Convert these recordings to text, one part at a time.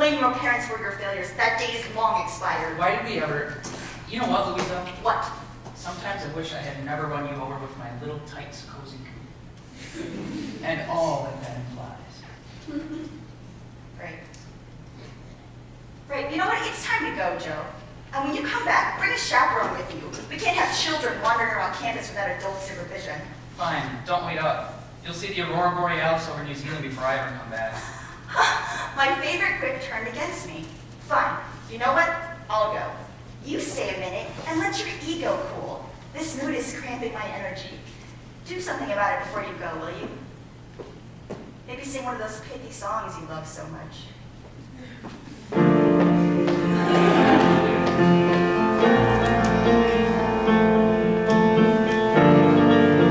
blame your parents for your failures. That day is long expired. Why did we ever... You know what, Louisa? What? Sometimes I wish I had never run you over with my little tight, cozy coop. And all that implies. Right. Right, you know what? It's time to go, Joe. And when you come back, bring a chaperone with you. We can't have children wandering around campus without adult supervision. Fine, don't wait up. You'll see the Aurora Borealis over New Zealand before I ever come back. My favorite quip turned against me. Fine. You know what? I'll go. You stay a minute and let your ego cool. This mood is cramping my energy. Do something about it before you go, will you? Maybe sing one of those pithy songs you love so much.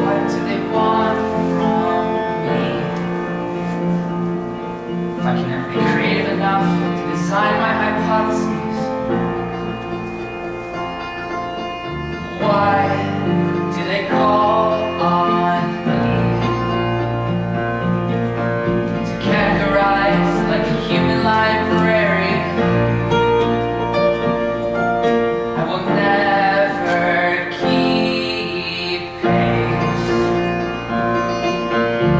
What do they want from me? If I can never be creative enough to design my hypotheses, why do they call on me to categorize like a human library? I will never keep pace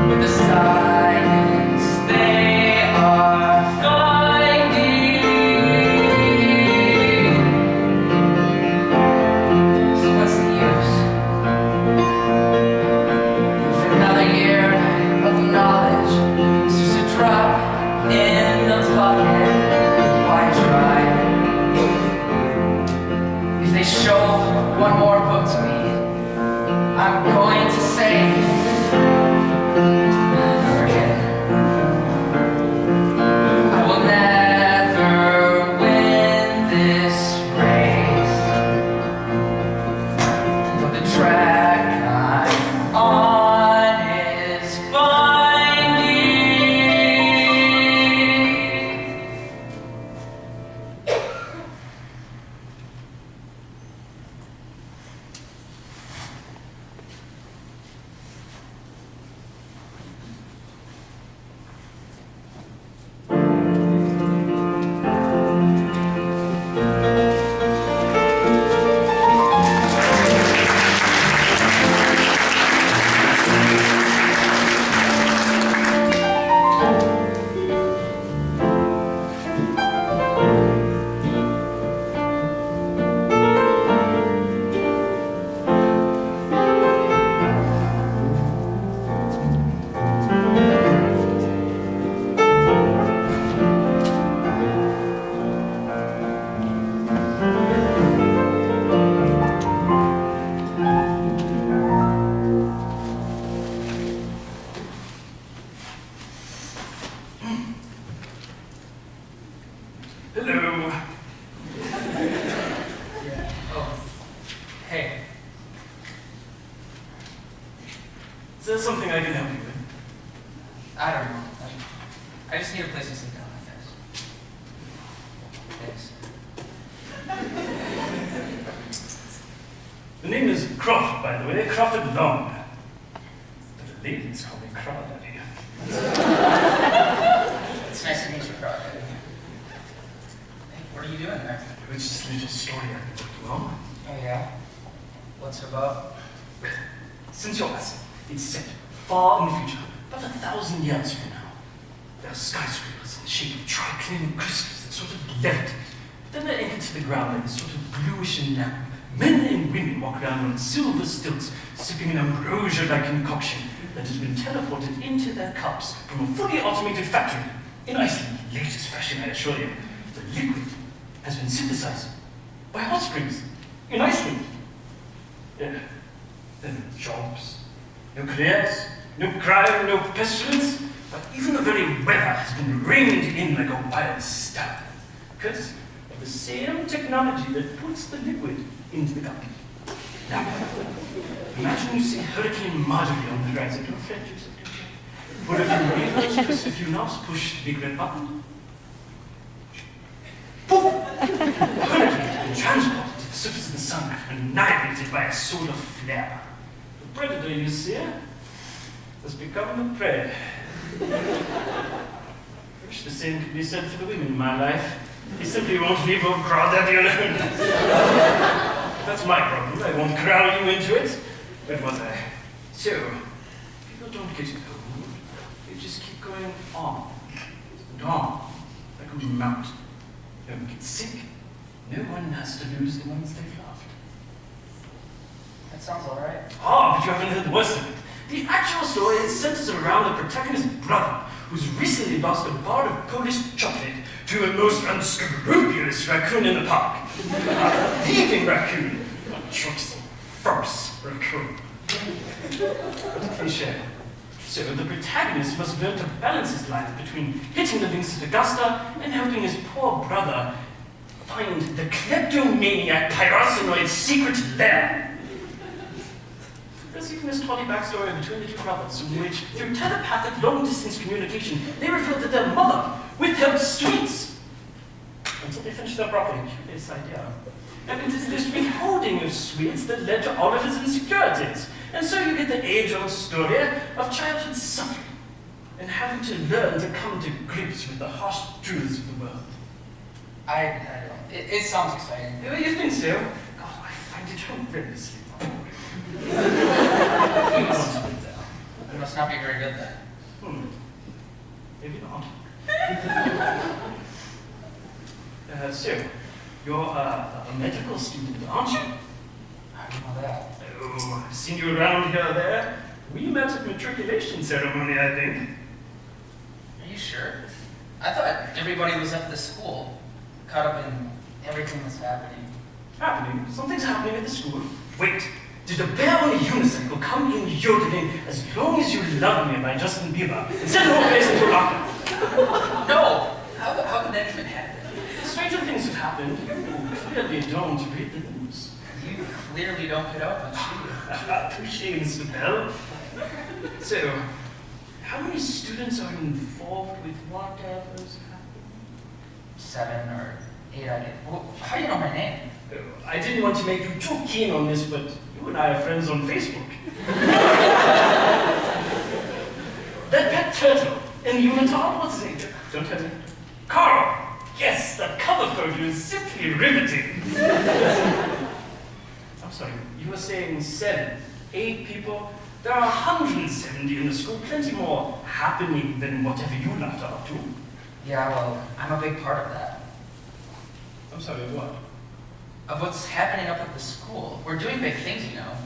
with the science they are finding. So what's the use? If another year of knowledge is just a drop in the bucket, why try? If they show one more book to me, I'm going to say, forget it. I will never win this race, but the track I'm on is binding. Hello. Oh, hey. Is there something I can help you with? I don't know. I just need a place to sit down, I guess. Thanks. The name is Crawford, by the way, Crawford Long. But the ladies call me Crawdaddy. It's nice to meet you, Carl. Hey, what are you doing there? It's just a little story I've been working on. Oh, yeah? What's it about? Well, since your lesson, it's set far in the future, about 1,000 years from now. There are skyscrapers in the shape of triclinic crystals that sort of levitate. Then they're anchored to the ground like this sort of bluish enamel. Men and women walk around on silver stilts, sipping an ambrosia-like concoction that has been teleported into their cups from a fully automated factory. In Iceland, latest fashion, I assure you. The liquid has been synthesized by hot springs in Iceland. Yeah. Then no jobs, no careers, no crime, no pestilence, but even the very weather has been reined in like a wild star, courtesy of the same technology that puts the liquid into the cup. Now, imagine you see Hurricane Marjorie on the horizon. Don't fret yourself, don't you? What if you wave just a few knobs, push the big red button? Poof! The hurricane has been transported to the surface of the sun and annihilated by a solar flare. The predator, you see, has become the prey. First The same can be said for the women in my life. They simply won't leave old crawdaddy alone. That's my problem. I won't crowd you into it. But was I? So, people don't get old. They just keep going on and on, like a mountain. No one gets sick. No one has to lose the ones they've loved. That sounds alright. Ah, but you haven't heard the worst of it. The actual story centers around the protagonist's brother, who's recently lost a bar of Polish chocolate to a most unscrupulous raccoon in the park. A thieving raccoon, a tricksy, farce raccoon. What a cliche. So the protagonist must learn to balance his life between hitting the links at Augusta and helping his poor brother find the kleptomaniac Pyrosinoid's secret lair. There's even this tawny backstory between the two brothers, in which, through telepathic long-distance communication, they revealed that their mother withheld sweets until they finished their broccoli. Curious idea. And it is this withholding of sweets that led to all of his insecurities. And so you get the age-old story of childhood suffering and having to learn to come to grips with the harsh truths of the world. I don't. It sounds exciting. You think so? God, I find it horrendously boring. It must not be very good then. Maybe not. So, you're a medical student, aren't you? How do you know that? Oh, I've seen you around here or there. We met at matriculation ceremony, I think. Are you sure? I thought everybody was at the school, caught up in everything that's happening. Happening? Something's happening at the school. Wait, did a bear on a unicycle come in yodeling "As Long As You Love Me" by Justin Bieber and send the whole place into a lockdown? No! How could that even happen? Stranger things have happened. You clearly don't read the news. You clearly don't put up much, do you? Touché, Mr. Bell. So, how many students are involved with whatever's happening? 7 or 8, I did. Well, how do you know my name? I didn't want to make you too keen on this, but you and I are friends on Facebook. That pet turtle in the unitard, what's his name? Don't tell me. Carl! Yes, that cover photo is simply riveting. I'm sorry, you were saying 7, 8 people? There are 170 in the school, plenty more happening than whatever you lot are up to. Yeah, well, I'm a big part of that. I'm sorry, what? Of what's happening up at the school. We're doing big things, you know.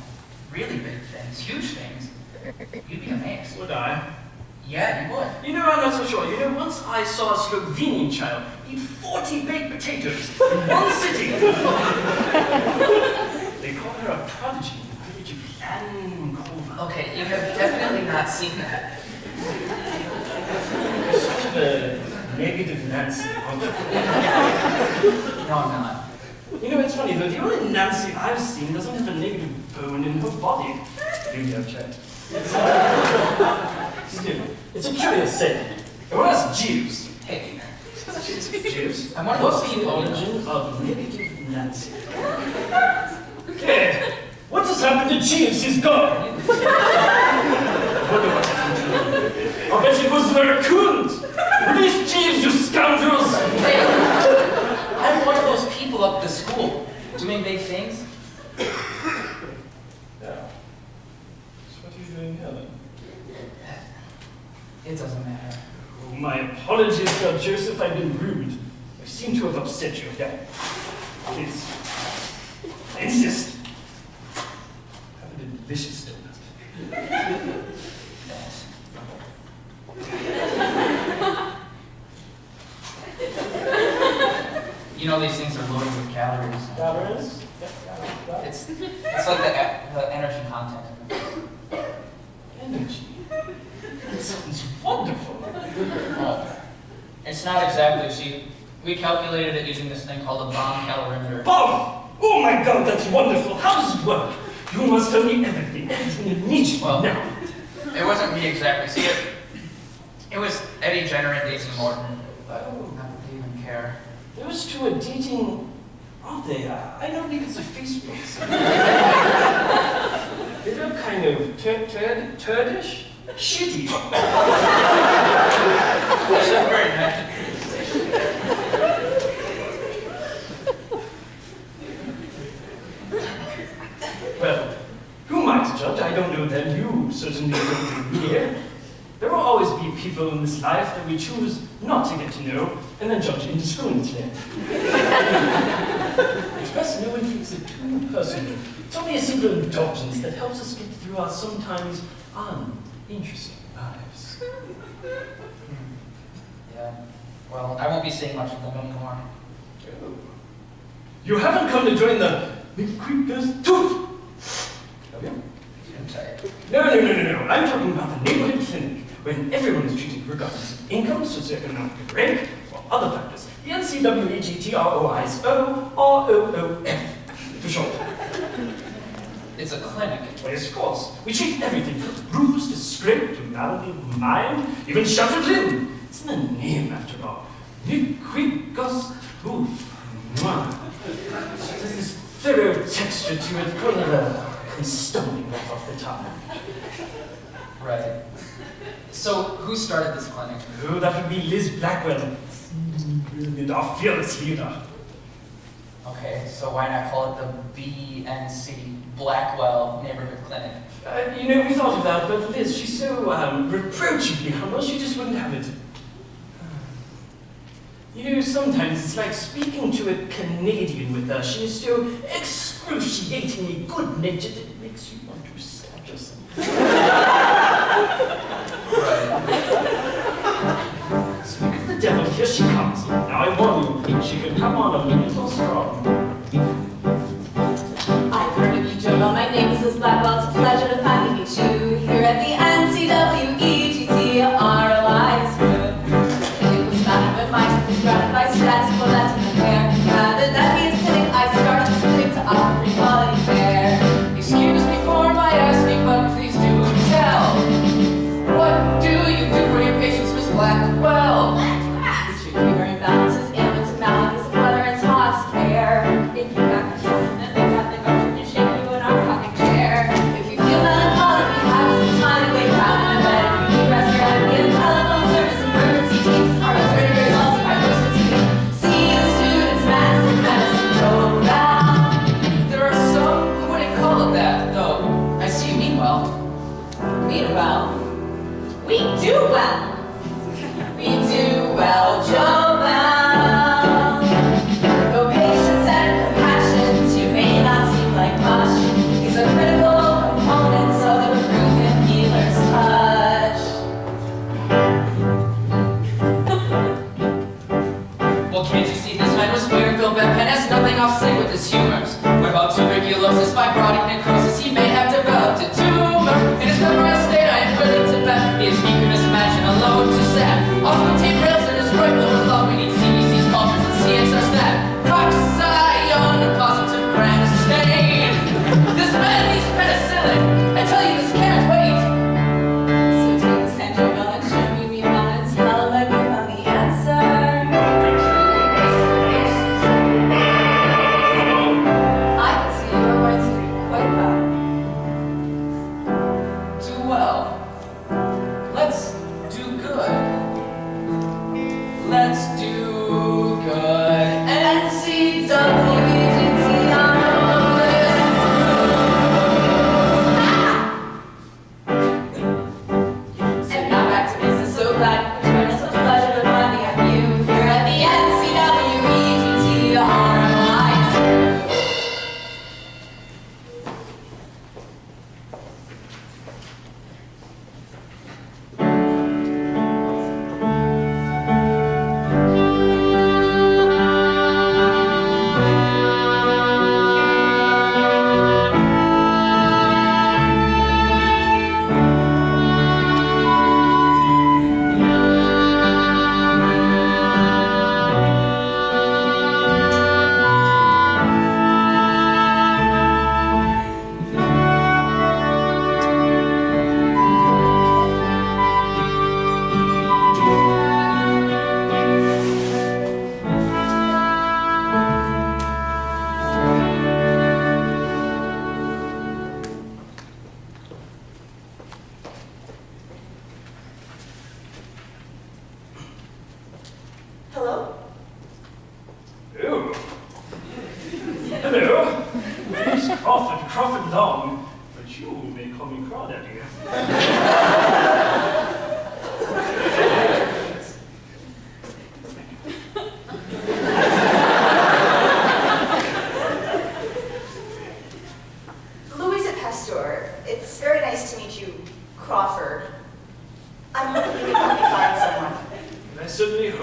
Really big things. Huge things. You'd be amazed. Would I? Yeah, you would. You know, I'm not so sure. You know, once I saw a Slovenian child eat 40 baked potatoes in one sitting. They call her a prodigy in the village of Lankova. Okay, you have definitely not seen that. You're such a negative Nancy, aren't you? No, I'm not. You know, it's funny though, the only Nancy I've seen doesn't have a negative bone in her body. Maybe I've checked. Still, it's a curious saying. Or else Jeeves. Hey, Jeeves. I'm one of What's those the people. origin of negative Nancy? Hey, what has happened to Jeeves? He's gone. I wonder what happened to him. I bet it was the raccoons. Release Jeeves, you scoundrels. Hey, I'm one of those people up at the school doing big things. Yeah. So what are you doing here then? It doesn't matter. Oh, my apologies, Sir Joseph. I've been rude. I seem to have upset you again. Please. I insist. Have a delicious donut. Thanks. You know these things are loaded with calories. Calories? It's like the energy content in the food. Energy. That sounds wonderful. Well, it's not exactly. See, we calculated it using this thing called a bomb calorimeter. Bob! Oh my God, that's wonderful. How does it work? You must tell me everything immediately Well, now. It wasn't me exactly. See, it was Eddie Jenner and Daisy Morton. But not that they even care. Those two are dating, aren't they? I know because of Facebook. They look kind of turdish. Shitty. That's not very nice. people in this life that we choose not to get to know and then judge indiscriminately. Express no interest is too personal. It's only a simple indulgence that helps us get through our sometimes uninteresting lives. Yeah. Well, I won't be seeing much of them anymore. Oh. You haven't come to join the McCreeper's Tooth! Have you? I'm sorry. No. I'm talking about the neighborhood clinic, when everyone is treated regardless of income, socioeconomic rank, or other factors. The NCWEGTROISO-ROOF, for short. It's a clinic. Well, yes, of course. We treat everything from bruise to scrape to malady of the mind, even shattered limb. It's in the name, after all. McCreeper's Tooth. There's this thorough texture to it, kind of stumbling right off the top. Right. So, who started this clinic? Oh, that would be Liz Blackwell, our fearless leader. Okay, so why not call it the BNC, Blackwell Neighborhood Clinic? We thought of that, but Liz, she's so reproachably humble, she just wouldn't have it. Sometimes it's like speaking to a Canadian with her. She is so excruciatingly good-natured that it makes you want to stab yourself. Right. Speak of the devil, here she comes. Now I warn you, she could come on a little strong. I've heard of you, Joe. My name is Liz Blackwell. It's a pleasure to finally meet you here at the NCWEGTROIS group. It was founded when my group was grounded by stats. Well, that's in the hair. Rather than be a cynic, I started this clinic to offer free quality care. Excuse me for my asking, but please do tell. What do you do for your patients, Miss Blackwell? We treat urinary imbalances, ailments, and maladies, whether it's hospice care.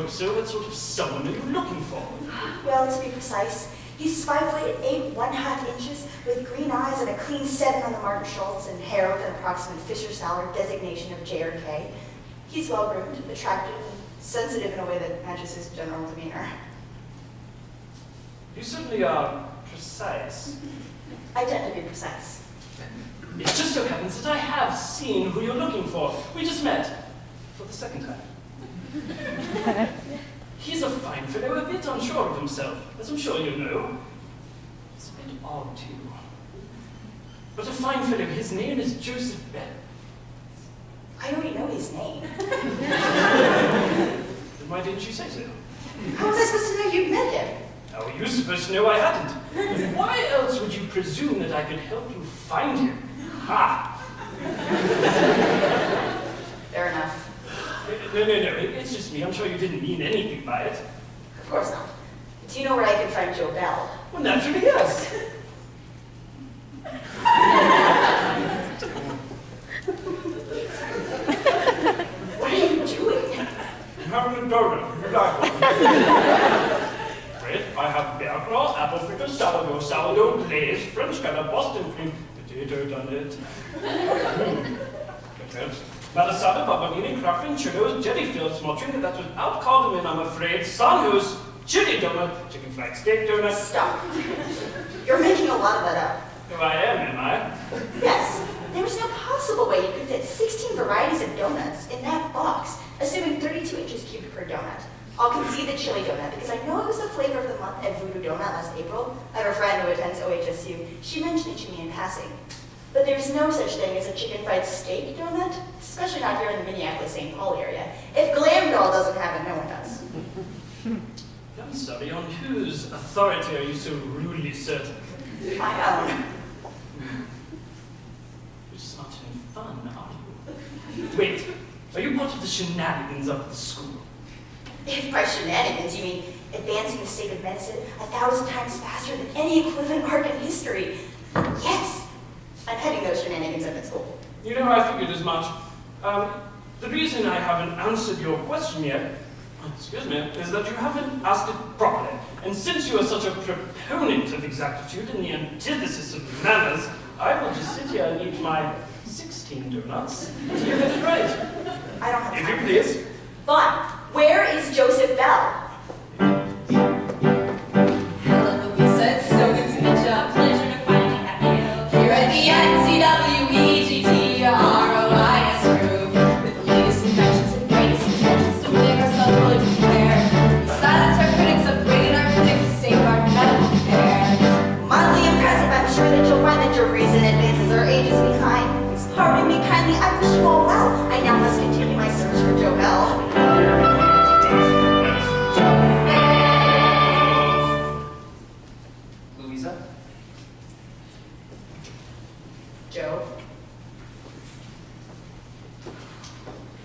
hope so. What sort of someone are you looking for? Well, to be precise, he's 5'8", 1/2 inches, with green eyes and a clean 7 on the Martin Schultz, and hair with an approximate Fisher-Sauer designation of J or K. He's well-groomed, attractive, and sensitive in a way that matches his general demeanor. You certainly are precise. I tend to be precise. It just so happens that I have seen who you're looking for. We just met for the second time. He's a fine fellow, a bit unsure of himself, as I'm sure you know. He's a bit odd, too. But a fine fellow, his name is Joseph Bell. I already know his name. Then why didn't you say so? How was I supposed to know you'd met him? How are you supposed to know I hadn't? Why else would you presume that I could help you find him? Ha! Fair enough. No, it's just me. I'm sure you didn't mean anything by it. Of course not. Do you know where I can find Joe Bell? Well, naturally, yes. What are you doing? I'm having a donut. You like one? Bread, I have bear claw, apple fritter, sourdough glaze, French cutter, Boston cream, potato donut. Malasada, babavini, crackling, churros, jelly-filled smottering, that's without cardamom, I'm afraid. Sanhus, chili donut, chicken fried steak donut. Stop. You're making a lot of that up. Here I am I? Yes, there's no possible way you could fit 16 varieties of donuts in that box, assuming 32 inches cubed per donut. I'll concede the chili donut because I know it was the flavor of the month at Voodoo Donut last April. I have a friend who attends OHSU. She mentioned it to me in passing. But there's no such thing as a chicken fried steak donut, especially not here in the Minneapolis-St. Paul area. If Glam Doll doesn't have it, no one does. I'm sorry, on whose authority are you so rudely certain? My own. You're just not having fun, are you? Wait, are you part of the shenanigans of the school? If by shenanigans you mean advancing the state of medicine 1,000 times faster than any equivalent arc in history, yes, I'm heading those shenanigans up at school. You know, I figured as much. The reason I haven't answered your question yet, excuse me, is that you haven't asked it properly. And since you are such a proponent of exactitude and the antithesis of manners, I will just sit here and eat my 16 donuts until you get it right. I don't have If time. you please. Fine. Where is Joseph Bell? Hello, Louisa. It's so good to meet you. Pleasure to finally have you here at the NCWEGTROIS group with the latest inventions and greatest intentions to make ourselves fully prepared. We silence our critics, upgrading our critics to safeguard medical care. Mildly impressive, I'm sure that you'll find that your recent advances are ages behind. Pardon me kindly, I wish you all well. I now must continue my search for Joe Bell. Louisa? Joe?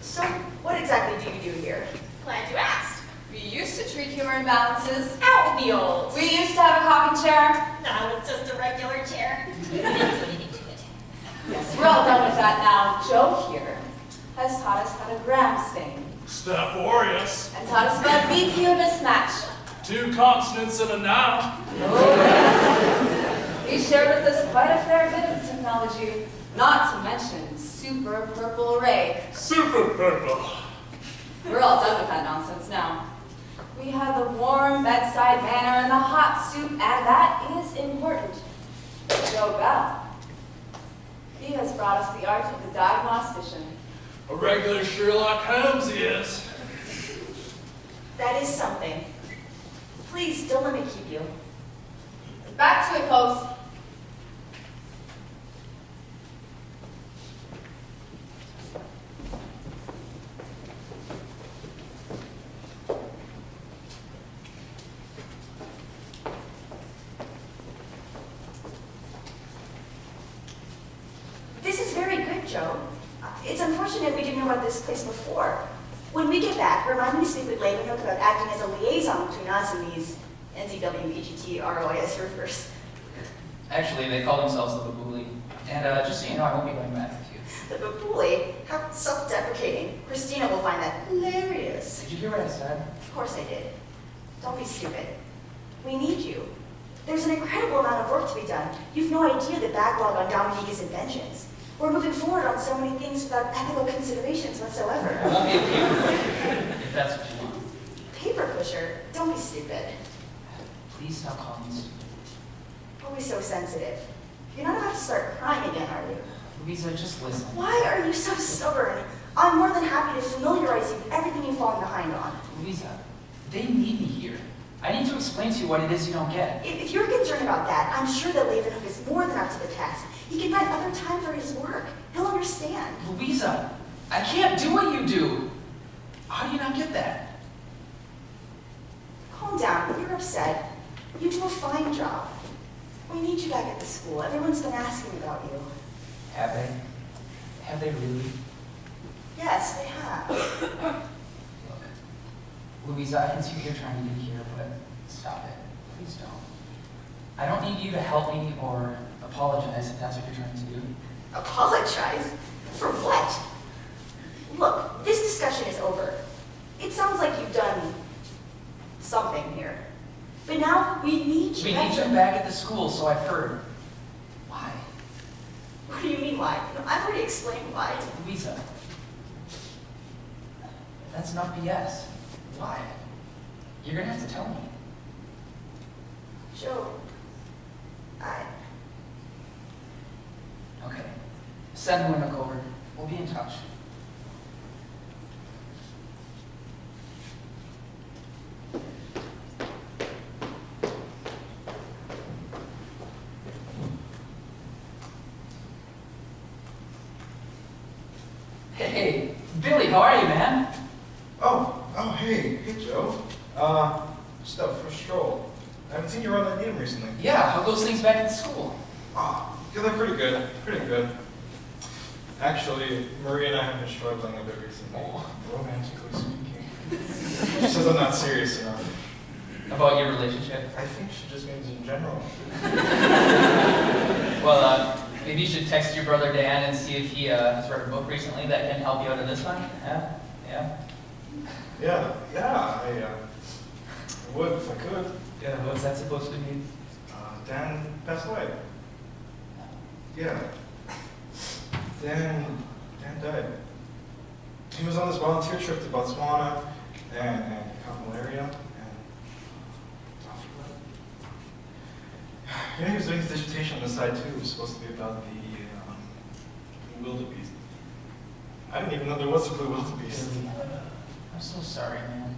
So, what exactly do you do here? Glad you asked. We used to treat humor imbalances. Out the old. We used to have a coffee chair. No, it's just a regular chair. Yes, we're all done with that now. Joe here has taught us how to gram stain Steph Aureus. and taught us about BQ mismatch. 2 consonants and a noun. He shared with us quite a fair bit of technology, not to mention super purple ray. Super purple. We're all done with that nonsense now. We have the warm bedside manner and the hot soup, and that is important. Joe Bell. He has brought us the art of the diagnostician. A regular Sherlock Holmes he is. That is something. Please, don't let me keep you. Back to it, folks. This is very good, Joe. It's unfortunate we didn't know about this place before. When we get back, remind me to speak with Leavenworth about acting as a liaison between us and these NCW, ROIS roofers. Actually, they call themselves the Babuli. And just so you know, I won't be going back with you. The Babuli, how self-deprecating. Christina will find that hilarious. Did you hear what I said? Of course I did. Don't be stupid. We need you. There's an incredible amount of work to be done. You've no idea the backlog on Dominique's inventions. We're moving forward on so many things without ethical considerations I whatsoever. won't be a paper pusher, if that's what you want. Paper pusher? Don't be stupid. Please stop calling me stupid. Always so sensitive. You're not about to start crying again, are you? Louisa, just listen. Why are you so stubborn? I'm more than happy to familiarize you with everything you've fallen behind on. Louisa, they need me here. I need to explain to you what it is you don't get. If you're concerned about that, I'm sure that Leeuwenhoek is more than up to the task. He can find other time for his work. He'll understand. Louisa, I can't do what you do. How do you not get that? Calm down. You're upset. You do a fine job. We need you back at the school. Everyone's been asking about you. Have they? Have they really? Yes, they have. Look, Louisa, I can see what you're trying to do here, but stop it. Please don't. I don't need you to help me or apologize if that's what you're trying to do. Apologize? For what? Look, this discussion is over. It sounds like you've done something here. But now we need you We back. need you back at the school, so I've heard. Why? What do you mean why? I've already explained why. Louisa, that's enough BS. Why? You're gonna have to tell me. Joe, Okay. Send Luna over. We'll be in touch. Hey, Billy, how are you, man? Oh, hey, Joe. Just out for a stroll. I haven't seen you around that game recently. Yeah, how goes things back at the school? Yeah, they're pretty good. Actually, Marie and I have been struggling a bit recently, romantically speaking. She says I'm not serious enough. About your relationship? I think she just means in general. Well, maybe you should text your brother Dan and see if he has read a book recently that can help you out of this one. Yeah? Yeah, I would if I could. Yeah, what's that supposed to mean? Dan passed away. Yeah. Dan died. He was on this volunteer trip to Botswana and he caught malaria and you know, he was doing his dissertation on the side too. It was supposed to be about the wildebeest. I didn't even know there was a blue wildebeest. I'm so sorry, man.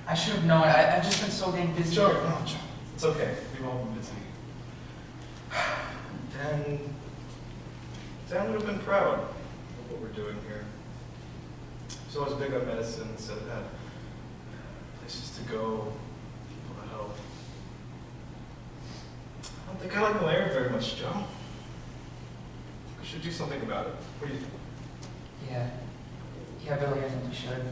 I should have known. I've just been so dang busy. Joe, it's okay. We've all been busy. Dan would have been proud of what we're doing here. He's always big on medicine and said it had places to go, people to help. I don't think I like malaria very much, Joe. We should do something about it. What do you think? Yeah, Billy, I think we should.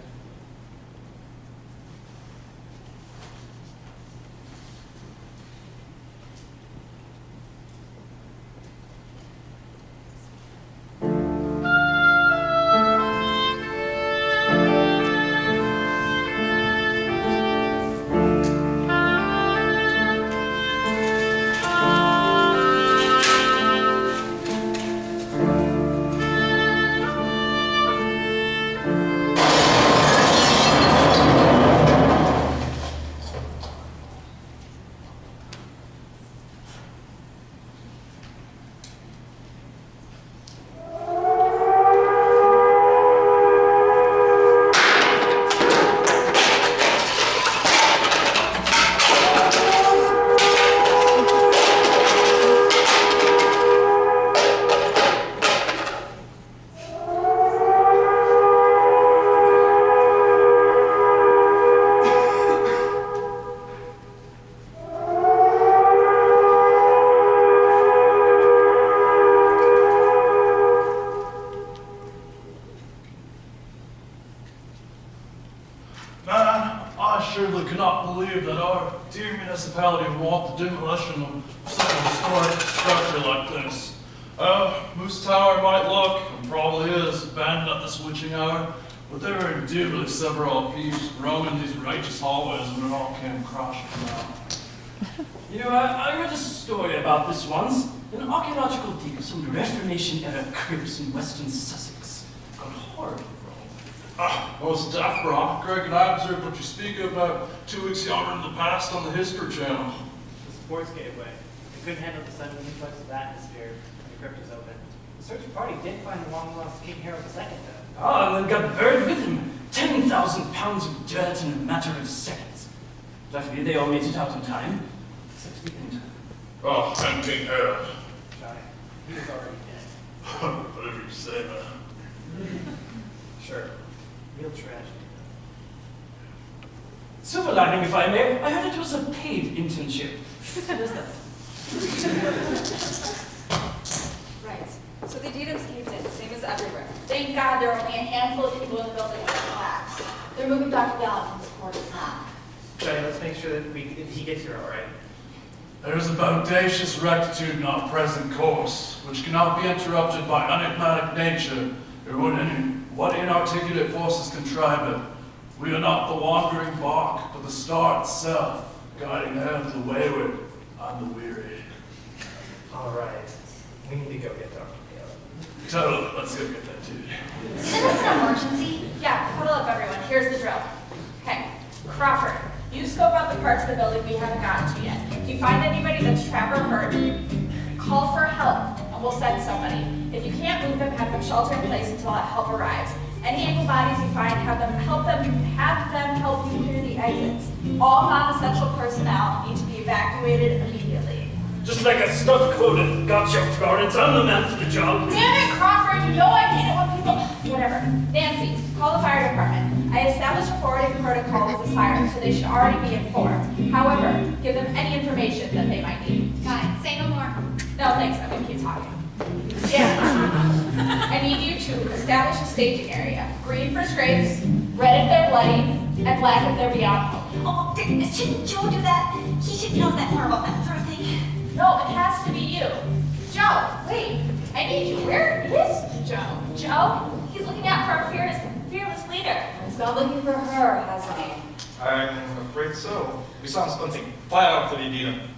Man, I surely cannot believe that our dear municipality would want the demolition of such a historic structure like this. Moose Tower might look, and probably is, abandoned at this witching hour, But they were indubitably several peace roaming these righteous hallways when it all came crashing down. You know, I read a story about this once. An archaeological dig of some Reformation-era crypts in western Sussex got horribly wrong. Ah, most daft, bro. Greg and I observed what you speak of about 2 weeks yonder in the past on the History Channel. The sports gateway. They couldn't handle the sudden influx of atmosphere when the crypt was open. The search party did find the long-lost King Harold II, though. Ah, and then got buried with him. 10,000 pounds of dirt in a matter of seconds. Luckily, they all made it out in time. Except the intern. Oh, and King Harold. Johnny, he was already dead. Whatever you say, man. Sure. Real tragedy. Silver lining, if I may. I heard it was a paid internship. What is that? Right. So the Dedhams caved in, same as everywhere. Thank God there are only a handful of people in the building when it collapsed. They're moving Dr. Gallup from his quarters now. Johnny, let's make sure that he gets here all right. There is a bodacious rectitude in our present course, which cannot be interrupted by enigmatic nature, or what inarticulate forces contrive it. We are not the wandering bark, but the star itself, guiding them the wayward and the weary. All right. We need to go get Dr. Gallup. Totally, let's go get that dude. Isn't this an emergency? Yeah, huddle up everyone. Here's the drill. Okay, Crawford, you scope out the parts of the building we haven't gotten to yet. If you find anybody that's trapped or hurt, call for help and we'll send somebody. If you can't move them, have them shelter in place until that help arrives. Any able bodies you find, have them help you clear the exits. All non-essential personnel need to be evacuated immediately. Just like a stuffed quota. Gotcha, Florence. I'm the man for the job. Damn it, Crawford, you know I hate it when people... Whatever. Nancy, call the fire department. I established a forwarding protocol with the siren, so they should already be informed. However, give them any information that they might need. Got it. Say no more. No, thanks. I'm gonna keep talking. Yeah. I need you to establish a staging area. Green for scrapes, red if they're bloody, and black if they're beyond hope. Oh, shouldn't Joe do that? He should know that more about that sort of thing. No, it has to be you. Joe, wait. I need you. Where is Joe? Joe? He's looking out for our fearless leader. He's gone looking for her, hasn't he? I'm afraid so. We saw him splinting. Fly out for the Edina.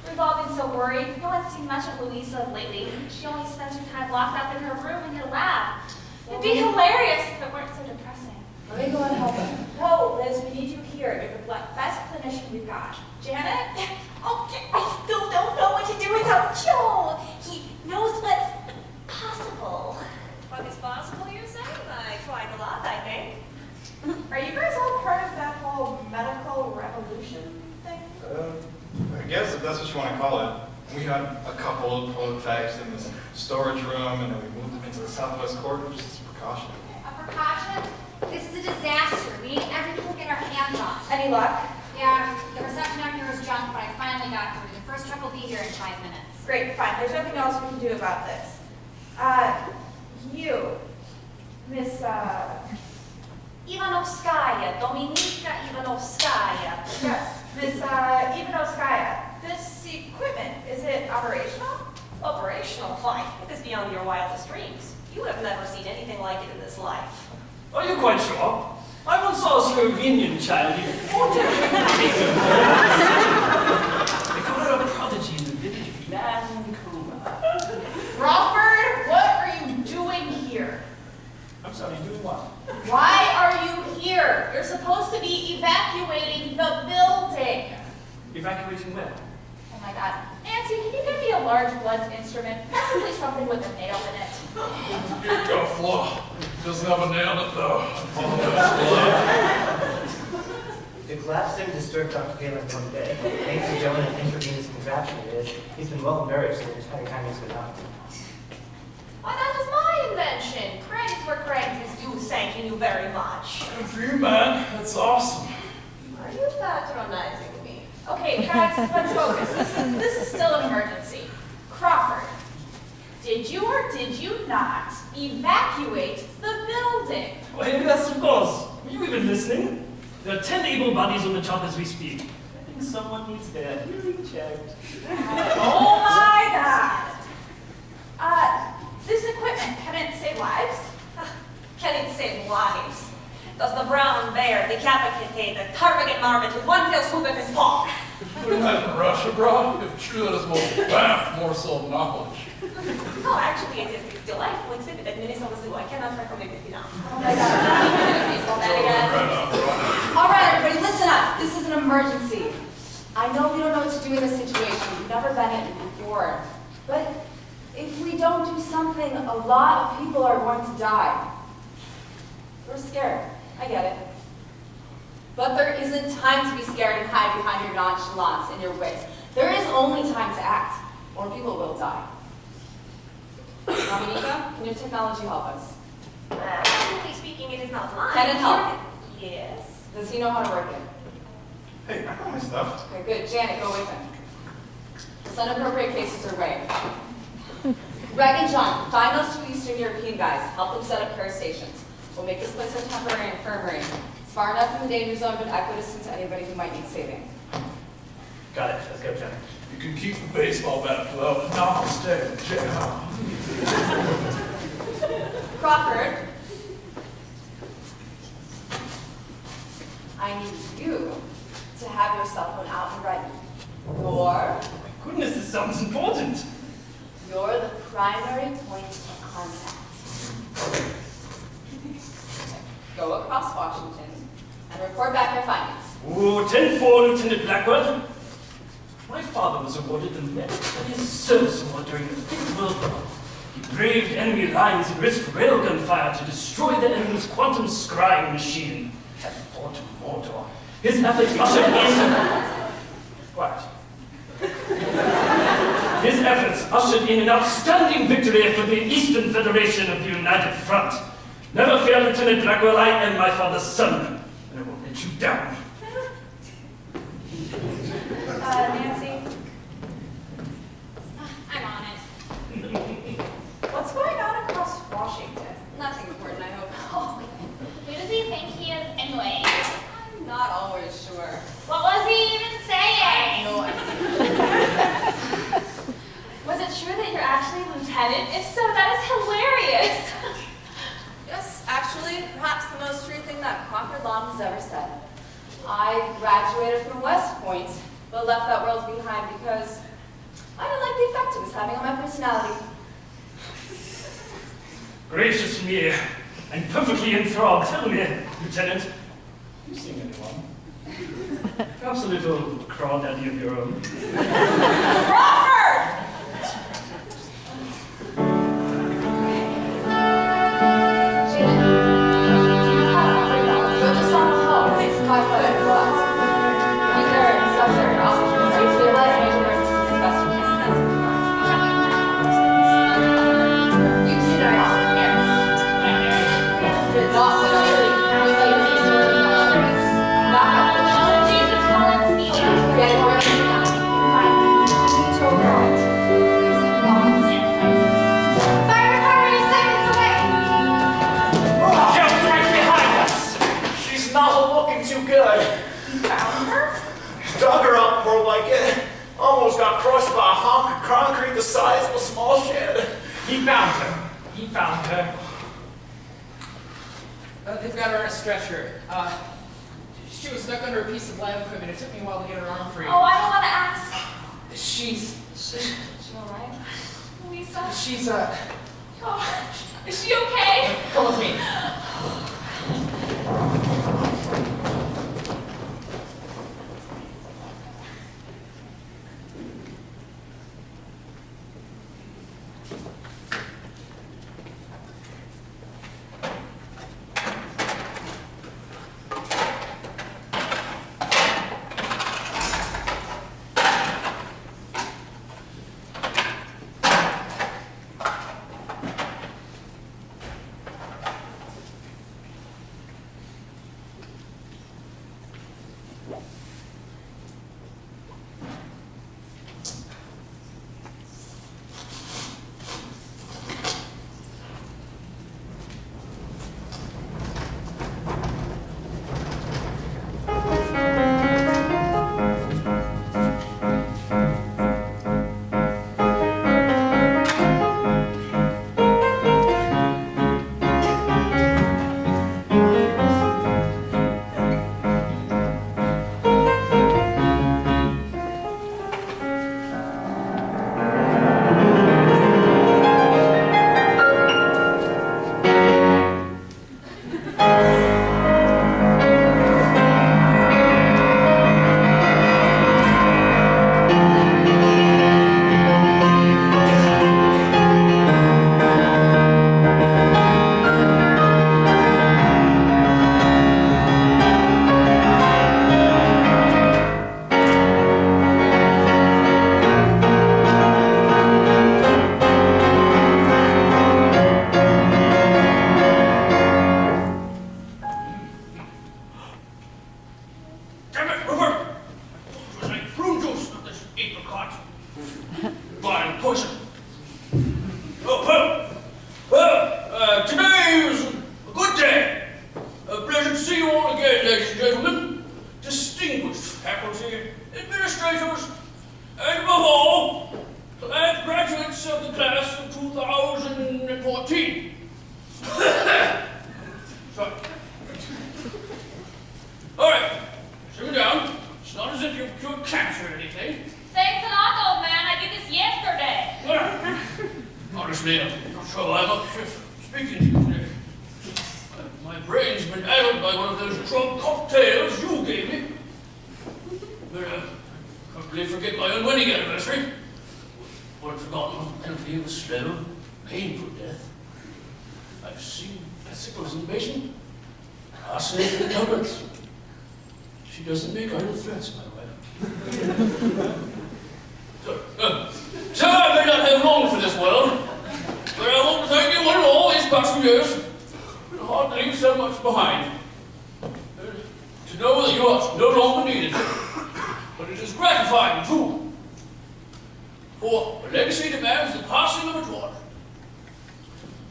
We've all been so worried. No one's seen much of Louisa lately. She only spends her time locked up in her room in her lab. It'd be hilarious if it weren't so depressing. Let me go and help him. No, Liz, we need you here. You're the best clinician we've got. Janet? Oh, I still don't know what to do without Joe. He knows what's possible. What is possible, you say? Quite a lot, I think. Are you guys all part of that whole medical revolution thing? I guess if that's what you want to call it. We had a couple of prototypes in this storage room, and then we moved them into the southwest corridor just as a precaution. A precaution? This is a disaster. We need everything to get our hands on. Any luck? Yeah, the reception out here was junk, but I finally got through. The first truck will be here in 5 minutes. Great, fine. There's nothing else we can do about this. You, Miss, Ivanovskaya, Dominika Ivanovskaya. yes, Miss, Ivanovskaya. This equipment, is it operational? Operational? Why, it is beyond your wildest dreams. You have never seen anything like it in this life. Are you quite sure? I once saw a Slovenian child eat 40 They call her a prodigy in the village of Lancoma. Crawford, what are you doing here? I'm sorry, doing what? Why are you here? You're supposed to be evacuating the building. Evacuating where? Oh my God. Nancy, can you give me a large blunt instrument? Preferably something with a nail in it. Here you go, Flo. Doesn't have a nail in it, though. The collapse didn't disturb Dr. Galen one bit. Thanks to Joe and an intravenous contraption it is, he's been well nourished the entire time he's been up. Why, that was my invention. Credit where credit is due, thanking you very much. Good for you, man. That's awesome. Are you patronizing me? Okay, guys, let's focus. This is still an emergency. Crawford, did you or did you not evacuate the building? Why, yes, of course. Were you even listening? There are 10 able bodies on the job as we speak. I think someone needs their hearing checked. Oh my God. This equipment, can it save lives? Can it save lives? Does the brown bear decapitate the target marmot with one fell swoop of his paw? We met in Russia, bro. If true, that is the most vast morsel of knowledge. No, actually, it is this delightful exhibit at Minnesota Zoo. I cannot recommend it enough. Oh my God. Baseball bat again. Right up, right. All right, everybody, listen up. This is an emergency. I know we don't know what to do in this situation. We've never been in it before. But if we don't do something, a lot of people are going to die. We're scared. I get it. But there isn't time to be scared and hide behind your nonchalance and your wit. There is only time to act, or people will die. Dominica, can your technology help us? Technically speaking, it is not mine. Can it help? Yes. Does he know how to work it? Hey, I know my stuff. Okay, good. Janet, go with him. We'll send appropriate cases her way. Greg and John, find those two Eastern European guys. Help them set up care stations. We'll make this place a temporary infirmary. It's far enough from the danger zone, but equidistant to anybody who might need saving. Got it. Let's go, Janet. You can keep the baseball bat, Flo, and I'll stay in jail. Crawford, I need you to have your cell phone out and ready. My goodness, this sounds important. You're the primary point of contact. Go across Washington and report back your findings. Ooh, 10-4, Lieutenant Blackwell. My father was awarded the Meritorious Service Award during the Fifth World War. He braved enemy lines and risked railgun fire to destroy the enemy's quantum scrying machine at Fort Mordor. His efforts ushered in... What? His efforts ushered in an outstanding victory for the Eastern Federation of the United Front. Never fear, Lieutenant Blackwell, I am my father's son, and I won't let you down. Nancy, I'm on it. what's going on across Washington? Nothing important, I hope. Oh, who does he think he is anyway? I'm not always sure. What was he even saying? No idea. Was it true that you're actually a lieutenant? If so, that is hilarious. Yes, actually, perhaps the most true thing that Crawford Long has ever said. I graduated from West Point, but left that world behind because I didn't like the effect it was having on my personality. Gracious me, I'm perfectly enthralled. Tell me, Lieutenant, have you seen anyone? Perhaps a little crawdaddy of your own. Crawford! Janet, do you have a number now? Go just on the home. It's 500 blocks. Either subject or oxygen. Are you stabilized? Major emergencies as best you can. You see the house. Not when we say it's sort of not Oh, Jesus, Collins, Stevie. yeah, we're ready now. You told her. Fire department is seconds away. Jumps right behind us! She's not looking too good. You found her? Dug her up, more like it. Almost got crushed by a hunk of concrete the size of a small shed. He found her. He found her. They've got her on a stretcher. She was stuck under a piece of lab equipment. It took me a while to get her arm free. Oh, I don't want to ask. She's alright? Lisa? she's Oh, is she okay? come with me. and gentlemen, distinguished faculty, administrators, and above all, class graduates of the class of 2014. Sorry. All right, simmer down. It's not as if you've cured cancer or anything. Thanks a lot, old man. I did this yesterday. Honestly, I'm not sure why I'm up here speaking to you today. My brain's been addled by one of those drug cocktails you gave me. But I can't really forget my own wedding anniversary. I'd forgotten the penalty of a slow, painful death. I've seen vesicles in the basement. Arsenic in the cupboards. She doesn't make idle threats, my wife. So I may not have long for this world, but I want to thank you one and all these past few years. It's hard to leave so much behind. To know that you are no longer needed. But it is gratifying, too. For a legacy demands the passing of a torch.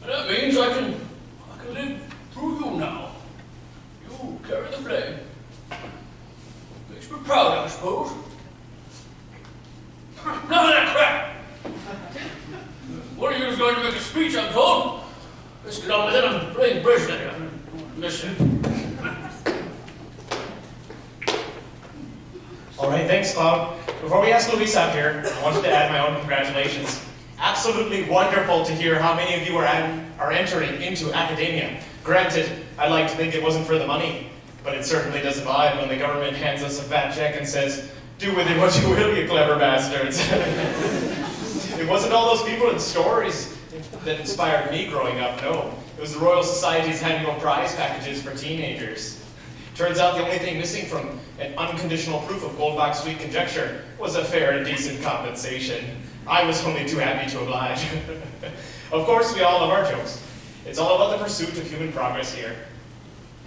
And that means I can live through you now. You carry the flame. Makes me proud, I suppose. None of that crap! One of you is going to make a speech, I'm told. Let's get on with it. I'm playing bridge later. I don't miss it. All right, thanks, Cloud. Before we ask Louisa up here, I wanted to add my own congratulations. Absolutely wonderful to hear how many of you are entering into academia. Granted, I'd like to think it wasn't for the money, but it certainly does vibe when the government hands us a fat check and says, "Do with it what you will, you clever bastards." It wasn't all those people and stories that inspired me growing up, no. It was the Royal Society's annual prize packages for teenagers. Turns out the only thing missing from an unconditional proof of Goldbach's sweet conjecture was a fair and decent compensation. I was only too happy to oblige. Of course, we all love our jokes. It's all about the pursuit of human progress here,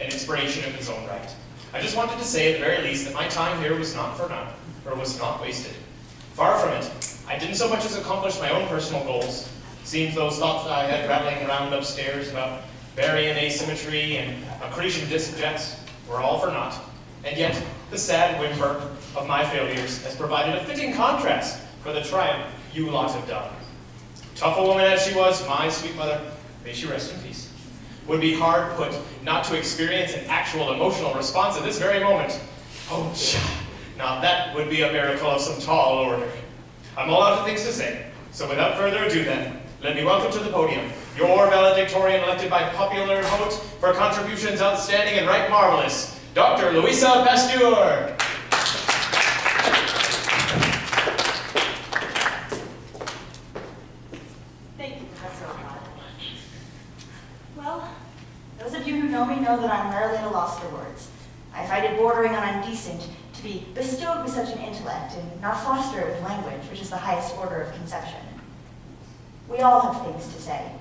an inspiration of its own right. I just wanted to say at the very least that my time here was not for naught, or was not wasted. Far from it. I didn't so much as accomplish my own personal goals. Seems those thoughts that I had rattling around upstairs about baryon asymmetry and accretion disk jets were all for naught. And yet, the sad whimper of my failures has provided a fitting contrast for the triumph you lot have done. Tough a woman as she was, my sweet mother, may she rest in peace, would be hard put not to experience an actual emotional response at this very moment. Oh, now that would be a miracle of some tall order. I'm all out of things to say, so without further ado then, let me welcome to the podium your valedictorian elected by popular vote for contributions outstanding and right marvelous, Dr. Louisa Pasteur. Thank you, Professor O'Connor. Well, those of you who know me know that I'm rarely at a loss for words. I find it bordering on indecent to be bestowed with such an intellect and not foster it with language, which is the highest order of conception. We all have things to say.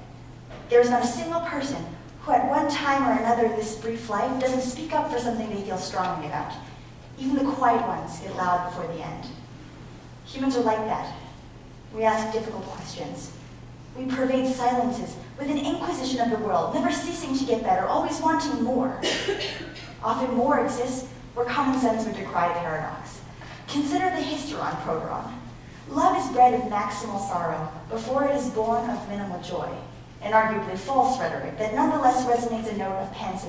There is not a single person who at one time or another in this brief life doesn't speak up for something they feel strongly about. Even the quiet ones get loud before the end. Humans are like that. We ask difficult questions. We pervade silences with an inquisition of the world, never ceasing to get better, always wanting more. Often more exists where common sense would decry paradox. Consider the hysteron proteron. Love is bred of maximal sorrow before it is born of minimal joy, an arguably false rhetoric that nonetheless resonates a note of pansy.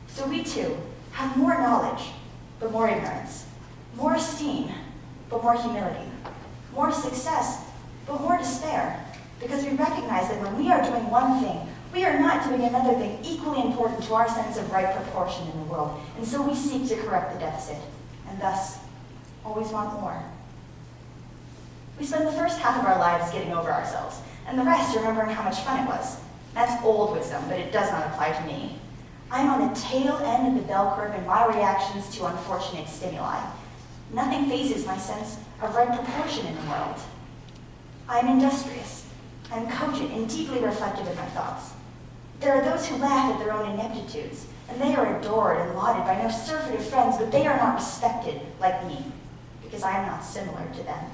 So we too have more knowledge, but more ignorance, more esteem, but more humility, more success, but more despair, because we recognize that when we are doing one thing, we are not doing another thing equally important to our sense of right proportion in the world, and so we seek to correct the deficit, and thus always want more. We spend the first half of our lives getting over ourselves, and the rest remembering how much fun it was. That's old wisdom, but it does not apply to me. I'm on the tail end of the bell curve in my reactions to unfortunate stimuli. Nothing phases my sense of right proportion in the world. I'm industrious, I'm cogent and deeply reflective in my thoughts. There are those who laugh at their own ineptitudes, and they are adored and lauded by no surfeited friends, but they are not respected like me, because I am not similar to them.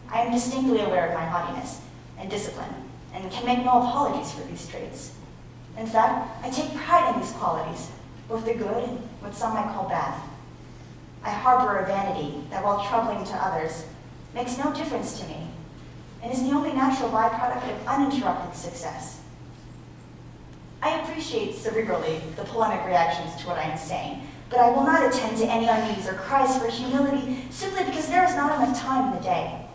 I am distinctly aware of my haughtiness and discipline, and can make no apologies for these traits. In fact, I take pride in these qualities, both the good and what some might call bad. I harbor a vanity that, while troubling to others, makes no difference to me, and is the only natural byproduct of uninterrupted success. I appreciate cerebrally the polemic reactions to what I am saying, but I will not attend to any unease or cries for humility simply because there is not enough time in the day.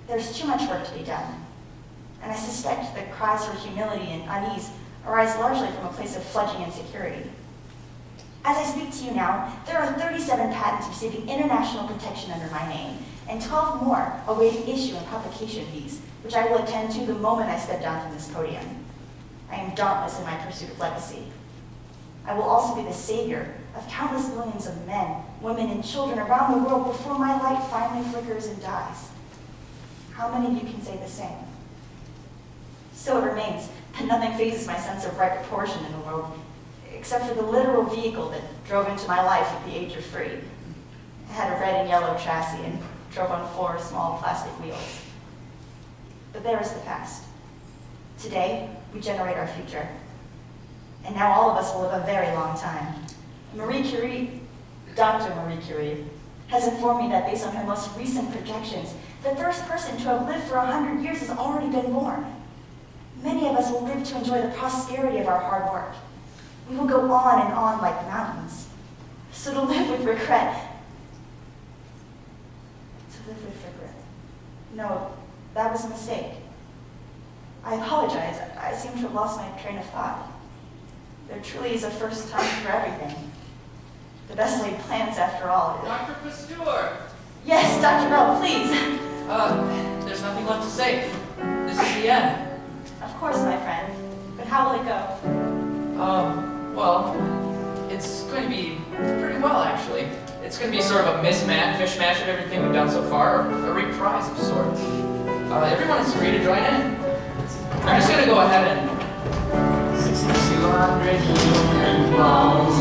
There's too much work to be done. And I suspect that cries for humility and unease arise largely from a place of fledgling insecurity. As I speak to you now, there are 37 patents receiving international protection under my name, and 12 more awaiting issue and publication fees, which I will attend to the moment I step down from this podium. I am dauntless in my pursuit of legacy. I will also be the savior of countless millions of men, women, and children around the world before my light finally flickers and dies. How many of you can say the same? Still, it remains that nothing phases my sense of right proportion in the world, except for the literal vehicle that drove into my life at the age of 3. It had a red and yellow chassis and drove on 4 small plastic wheels. But there is the past. Today, we generate our future. And now all of us will live a very long time. Marie Curie, Dr. Marie Curie, has informed me that based on her most recent projections, the first person to have lived for 100 years has already been born. Many of us will live to enjoy the prosperity of our hard work. We will go on and on like mountains. So to live with regret. No, that was a mistake. I apologize. I seem to have lost my train of thought. There truly is a first time for everything. The best laid plans, after all. Dr. Pasteur! Yes, Dr. Bell, please. There's nothing left to say. This is the end. Of course, my friend. But how will it go? Well, it's going to be pretty well, actually. It's going to be sort of a mishmash of everything we've done so far, a reprise of sorts. Everyone is free to join in. I'm just going to go ahead and 6,200 human balls.